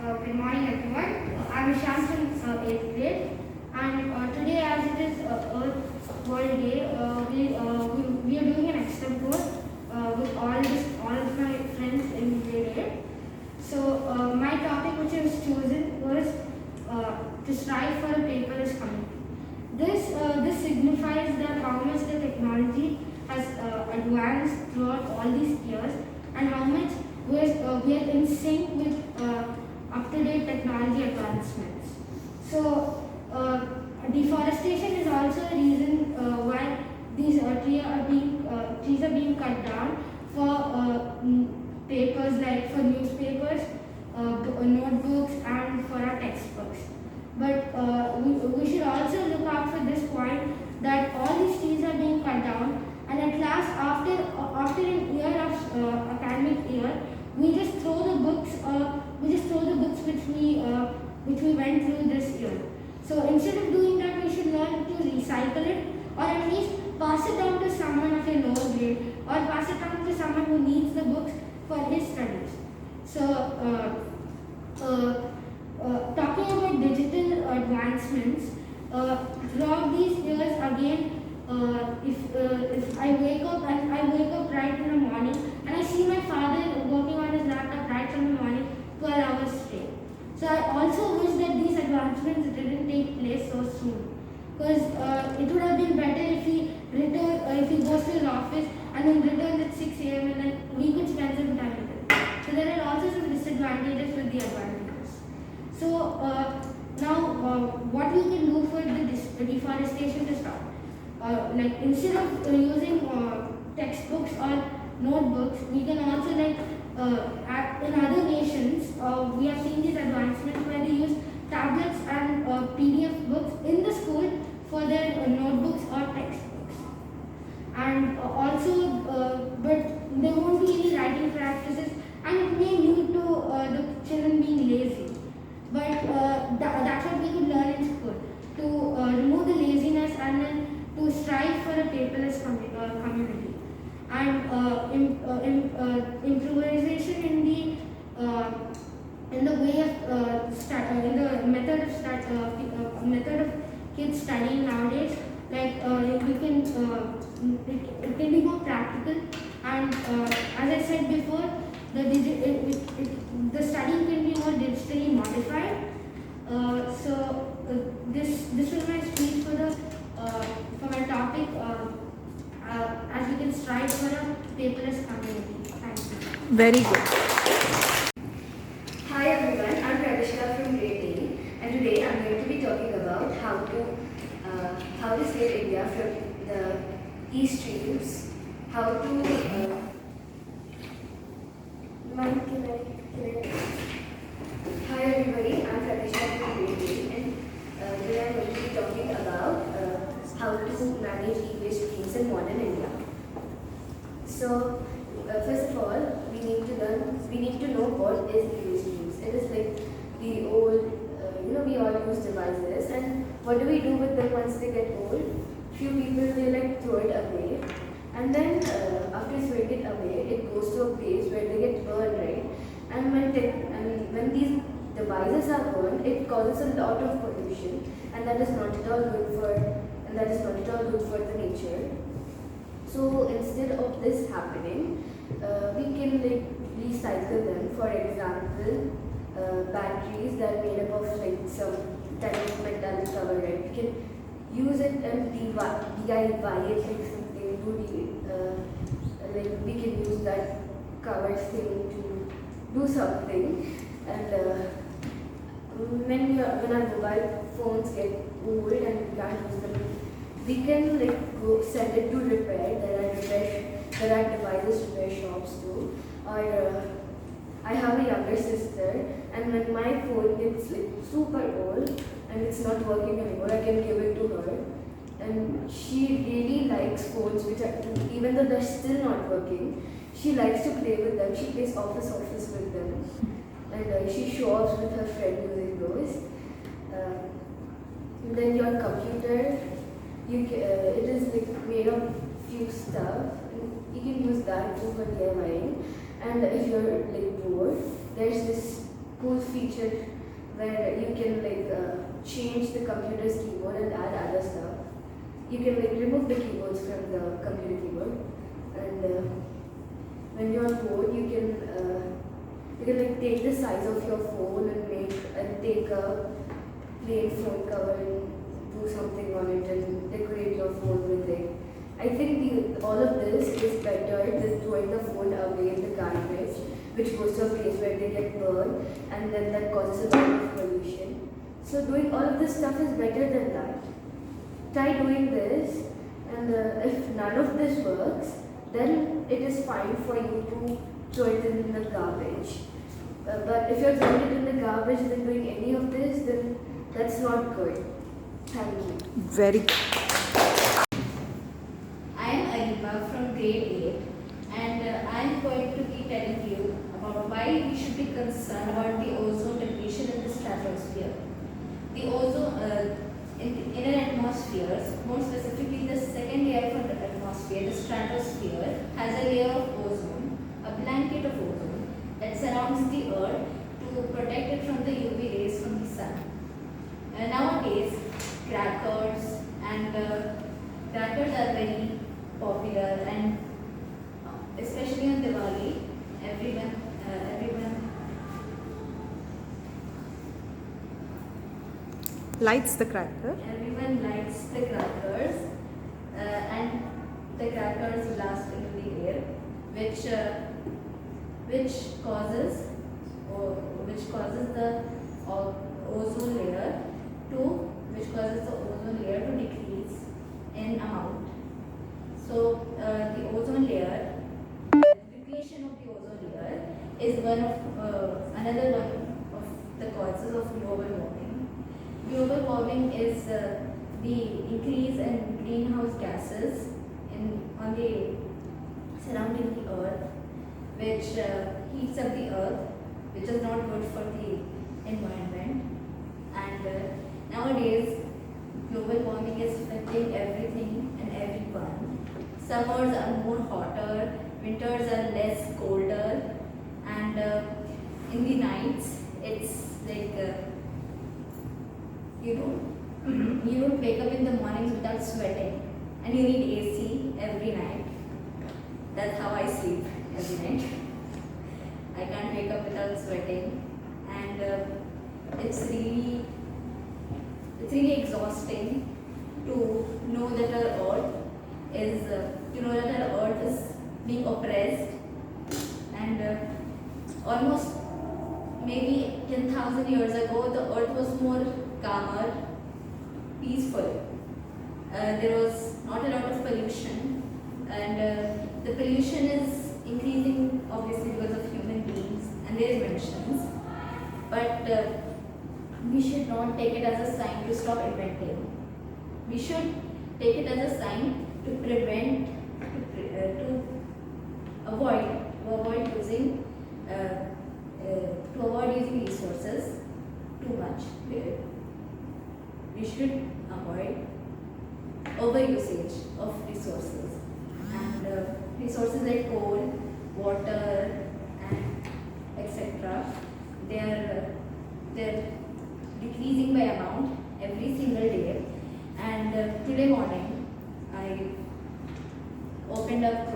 Good morning everyone. I'm Sham from 8th grade, and today, as it is Earth World Day, we are doing an extempore with all of my friends in grade 8. So my topic which I was chosen was to strive for a paperless community. This signifies that how much the technology has advanced throughout all these years, and how much we are in sync with up-to-date technology advancements. So deforestation is also a reason why these trees are being cut down for papers, like for newspapers, notebooks, and for our textbooks. But we should also look out for this point that all these trees are being cut down, and at last, after an year of academic year, we just throw the books which we went through this year. So instead of doing that, we should learn to recycle it, or at least pass it down to someone of a lower grade, or pass it down to someone who needs the books for his studies. So talking about digital advancements, throughout these years, again, if I wake up right in the morning, and I see my father working on his laptop right from the morning, 12 hours straight. So I also wish that these advancements didn't take place so soon, because it would have been better if he goes to his office and then returns at 6 a.m. and then we could spend some time with him. So there are also some disadvantages with the advantages. So now what we can do for the deforestation to stop? Like instead of using textbooks or notebooks, we can also in other nations, we have seen these advancements where they use tablets and PDF books in the school for their notebooks or textbooks. And but there won't be any writing practices, and it may lead to the children being lazy. But that's what we could learn in school, to remove the laziness and then to strive for a paperless community. And improvisation in the way of in the method of kids studying nowadays, like it can be more practical, and as I said before, the studying can be more digitally modified. This was my speech for my topic, as we can strive for a paperless community. Thank you. Very good. Hi everyone, I'm from grade 8, and today I'm going to be talking about how to save India from the e-streams, how to Hi everybody, I'm from grade 8, and today I'm going to be talking about how to manage e-waste streams in modern India. So, first of all, we need to know what is e-waste streams. It is like the old, we all use devices, and what do we do with them once they get old? Few people, they throw it away, and then after throwing it away, it goes to a place where they get burned, right? And when these devices are burned, it causes a lot of pollution, and that is not at all good for the nature. So instead of this happening, we can recycle them. For example, batteries that are made up of some type of metal cover, right? We can use it and DIY it something. We can use that cover thing to do something. And when our mobile phones get old and we can't use them, we can go send it to repair. There are devices repair shops too. Or I have a younger sister, and when my phone gets super old and it's not working anymore, I can give it to her. And she really likes phones, which are, even though they're still not working, she likes to play with them. She plays office with them, and she shows with her friend using those. Then your computer, it is made of few stuff. You can use that too for DIYing. And if you're bored, there's this cool feature where you can change the computer's keyboard and add other stuff. You can remove the keyboards from the computer keyboard, and when you're on board, you can take the size of your phone and take a plain phone cover and do something on it and decorate your phone with it. I think all of this is better than throwing the phone away in the garbage, which goes to a place where they get burned, and then that causes a lot of pollution. So doing all of this stuff is better than that. Try doing this, and if none of this works, then it is fine for you to throw it in the garbage. But if you're throwing it in the garbage and then doing any of this, then that's not good. Thank you. Very good. I am 𝐂𝐤𝐭𝐡 from grade 8, and I am going to be telling you about why we should be concerned about the ozone depletion in the stratosphere. The ozone in an atmosphere, more specifically the second layer of the atmosphere, the stratosphere, has a layer of ozone, a blanket of ozone that surrounds the earth to protect it from the UV rays from the sun. Nowadays, crackers are very popular, and especially on Diwali, everyone Lights the cracker. Everyone likes the crackers, and the crackers blast into the air, which causes the ozone layer to decrease in amount. So the ozone layer, depletion of the ozone layer is another one of the causes of global warming. Global warming is the increase in greenhouse gases on the surrounding the earth, which heats up the earth, which is not good for the environment. And nowadays, global warming is affecting everything and everyone. Summers are more hotter, winters are less colder, and in the nights, it's like you don't wake up in the mornings without sweating, and you need AC every night. That's how I sleep every night. I can't wake up without sweating, and it's really exhausting to know that our earth is being oppressed, and almost maybe 10,000 years ago the earth was more calmer, peaceful. There was not a lot of pollution, and the pollution is increasing obviously because of human beings and their inventions. But we should not take it as a sign to stop inventing. We should take it as a sign to prevent, to avoid using resources too much. We should avoid overusage of resources, and resources like coal, water, and etc. They're decreasing by amount every single day. And today morning I opened up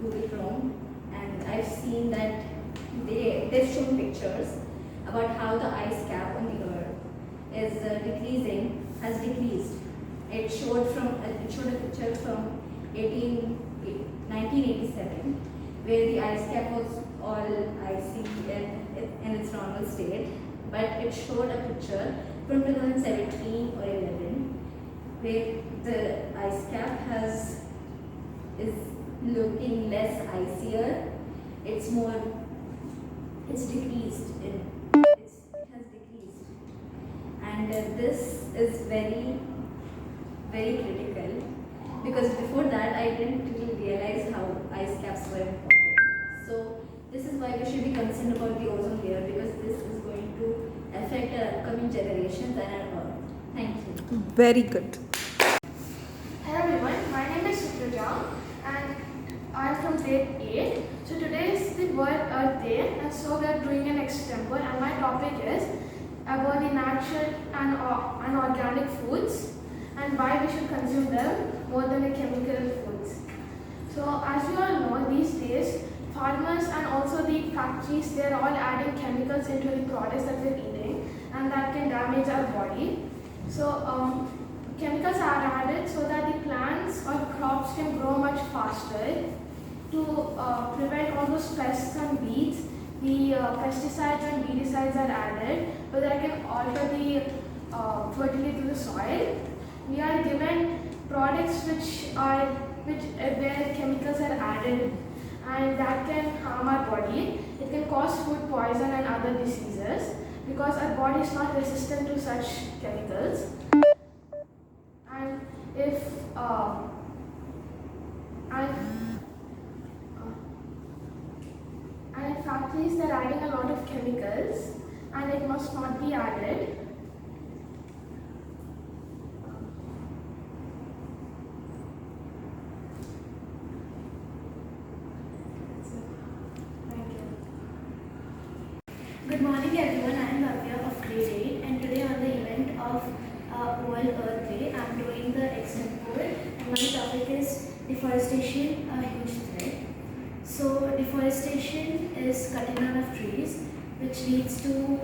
Google Chrome, and I've seen that they've shown pictures about how the ice cap on the earth is has decreased. It showed a picture from 1987, where the ice cap was all icy in its normal state, but it showed a picture from 2017 or 11, where the ice cap is looking less icier. It's decreased. It has decreased, and this is very, very critical, because before that I didn't really realize how ice caps were important. So this is why we should be concerned about the ozone layer, because this is going to affect our upcoming generations and our earth. Thank you. Very good. Hello everyone, my name is Supraja and I am from grade 8. So today is the World Earth Day, and so we are doing an extempore, and my topic knowledge about the natural and organic foods and why we should consume them more than the chemical foods. So as you all know, these days farmers and also the factories, they're all adding chemicals into the products that we're eating, and that can damage our body. So chemicals are added so that the plants or crops can grow much faster. To prevent all those pests and weeds, the pesticides and weedicides are added so that can alter the fertility of the soil. We are given products where chemicals are added, and that can harm our body. It can cause food poison and other diseases because our body is not resistant to such chemicals. And if and in factories, they're adding a lot of chemicals, and it must not be added. Thank you. Good morning everyone, I am Bhavya of grade 8, and today on the event of World Earth Day, I am doing the extempore, and my topic is deforestation, a huge threat. So deforestation is cutting down of trees, which leads to,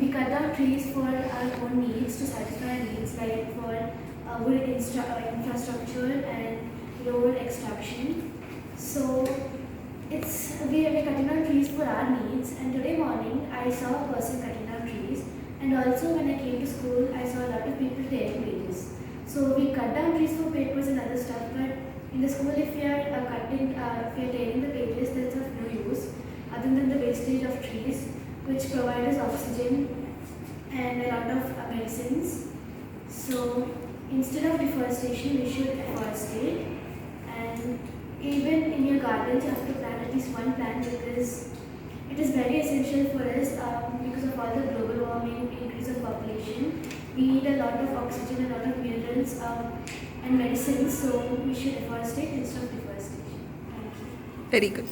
we cut down trees for our own needs, to satisfy our needs, like for wood infrastructure and road extraction. So we're cutting down trees for our needs, and today morning I saw a person cutting down trees, and also when I came to school I saw a lot of people tearing pages. So we cut down trees for papers and other stuff, but in the school if we are tearing the pages, that's of no use other than the wastage of trees, which provide us oxygen and a lot of medicines. So instead of deforestation, we should afforestate, and even in your gardens you have to plant at least one plant, because it is very essential for us because of all the global warming, increase of population. We need a lot of oxygen, a lot of minerals and medicines, so we should afforestate instead of deforestation. Thank you. Very good.